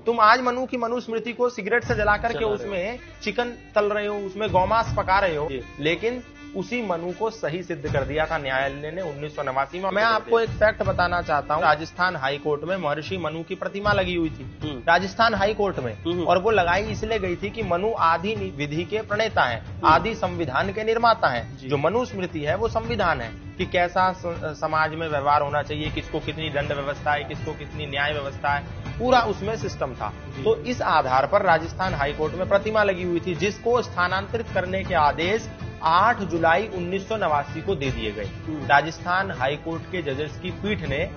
तुम आज मनु की मनुस्मृति को सिगरेट से जला करके उसमें चिकन तल रहे हो, उसमें गौमांस पका रहे हो, लेकिन उसी मनु को सही सिद्ध कर दिया था न्यायालय ने 1989 में। मैं आपको एक फैक्ट बताना चाहता हूँ। राजस्थान हाई कोर्ट में महर्षि मनु की प्रतिमा लगी हुई थी, राजस्थान हाई कोर्ट में, और वो लगाई इसलिए गई थी कि मनु आदि विधि के प्रणेता हैं, आदि संविधान के निर्माता हैं। जो मनुस्मृति है वो संविधान है कि कैसा समाज में व्यवहार होना चाहिए, किसको कितनी दंड व्यवस्था है, किसको कितनी न्याय व्यवस्था है, पूरा उसमें सिस्टम था। तो इस आधार पर राजस्थान हाई कोर्ट में प्रतिमा लगी हुई थी, जिसको स्थानांतरित करने के आदेश 8 जुलाई 1989 को दे दिए गए। राजस्थान हाई कोर्ट के जजेस की पीठ ने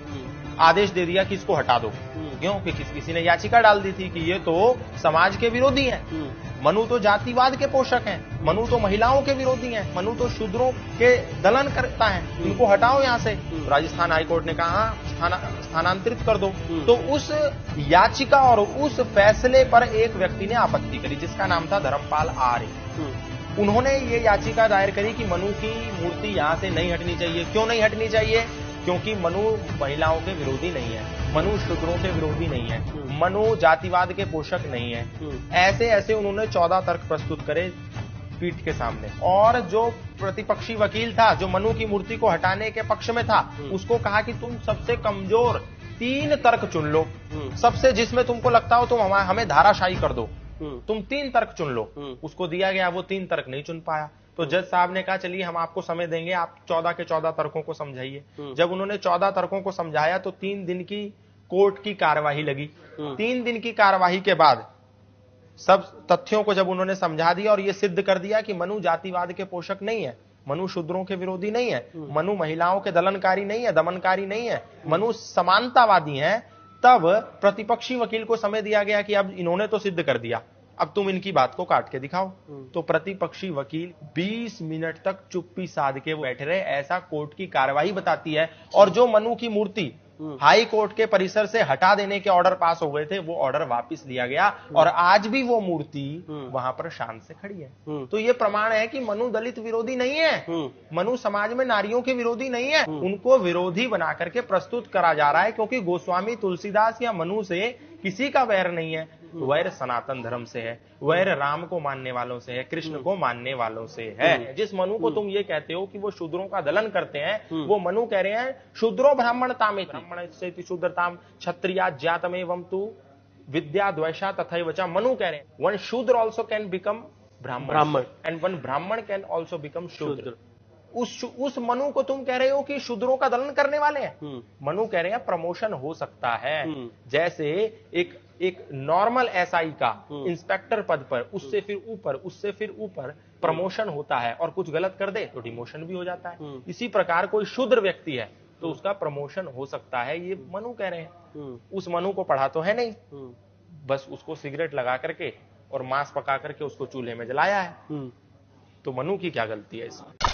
आदेश दे दिया कि इसको हटा दो। क्यों? कि किसी ने याचिका डाल दी थी कि ये तो समाज के विरोधी हैं, मनु तो जातिवाद के पोषक हैं, मनु तो महिलाओं के विरोधी हैं, मनु तो शूद्रों के दलन करता है, इनको हटाओ यहाँ से। तो राजस्थान हाईकोर्ट ने कहा स्थानांतरित कर दो। तो उस याचिका और उस फैसले पर एक व्यक्ति ने आपत्ति करी, जिसका नाम था धर्मपाल आर्य। उन्होंने ये याचिका दायर करी कि मनु की मूर्ति यहाँ से नहीं हटनी चाहिए। क्यों नहीं हटनी चाहिए? क्योंकि मनु महिलाओं के विरोधी नहीं है, मनु शूद्रों के विरोधी नहीं है, मनु जातिवाद के पोषक नहीं है। ऐसे ऐसे उन्होंने 14 तर्क प्रस्तुत करे पीठ के सामने। और जो प्रतिपक्षी वकील था, जो मनु की मूर्ति को हटाने के पक्ष में था, उसको कहा कि तुम सबसे कमजोर 3 तर्क चुन लो, सबसे जिसमें तुमको लगता हो तुम हमें धाराशायी कर दो, तुम 3 तर्क चुन लो। उसको दिया गया, वो 3 तर्क नहीं चुन पाया। तो जज साहब ने कहा चलिए हम आपको समय देंगे, आप 14 के 14 तर्कों को समझाइए। जब उन्होंने 14 तर्कों को समझाया तो 3 दिन की कोर्ट की कार्यवाही लगी। 3 दिन की कार्यवाही के बाद सब तथ्यों को जब उन्होंने समझा दिया और यह सिद्ध कर दिया कि मनु जातिवाद के पोषक नहीं है, मनु शूद्रों के विरोधी नहीं है, मनु महिलाओं के दलनकारी नहीं है, दमनकारी नहीं है, मनु समानतावादी है, तब प्रतिपक्षी वकील को समय दिया गया कि अब इन्होंने तो सिद्ध कर दिया, अब तुम इनकी बात को काट के दिखाओ। तो प्रतिपक्षी वकील 20 मिनट तक चुप्पी साध के बैठे रहे। ऐसा कोर्ट की कार्यवाही बताती है। और जो मनु की मूर्ति हाई कोर्ट के परिसर से हटा देने के ऑर्डर पास हो गए थे, वो ऑर्डर वापस लिया गया और आज भी वो मूर्ति वहां पर शान से खड़ी है। तो ये प्रमाण है कि मनु दलित विरोधी नहीं है, मनु समाज में नारियों के विरोधी नहीं है, उनको विरोधी बना करके प्रस्तुत करा जा रहा है। क्योंकि गोस्वामी तुलसीदास या मनु से किसी का वैर नहीं है, वैर सनातन धर्म से है, वैर राम को मानने वालों से है, कृष्ण को मानने वालों से है। जिस मनु को तुम ये कहते हो कि वो शूद्रों का दलन करते हैं, वो मनु कह रहे हैं शूद्रो ब्राह्मणतामेति, ब्राह्मण से शूद्रताम क्षत्रिया ज्ञातमेवं तु विद्या द्वेषा तथैव च। मनु कह रहे हैं वन शूद्र ऑल्सो कैन बिकम ब्राह्मण एंड वन ब्राह्मण कैन ऑल्सो बिकम शूद्र। उस मनु को तुम कह रहे हो कि शूद्रों का दलन करने वाले हैं। मनु कह रहे हैं प्रमोशन हो सकता है, जैसे एक नॉर्मल एसआई का इंस्पेक्टर पद पर उससे फिर ऊपर प्रमोशन होता है, और कुछ गलत कर दे तो डिमोशन भी हो जाता है। इसी प्रकार कोई शूद्र व्यक्ति है तो उसका प्रमोशन हो सकता है, ये मनु कह रहे हैं। उस मनु को पढ़ा तो है नहीं, बस उसको सिगरेट लगा करके और मांस पका करके उसको चूल्हे में जलाया है। तो मनु की क्या गलती है इसमें?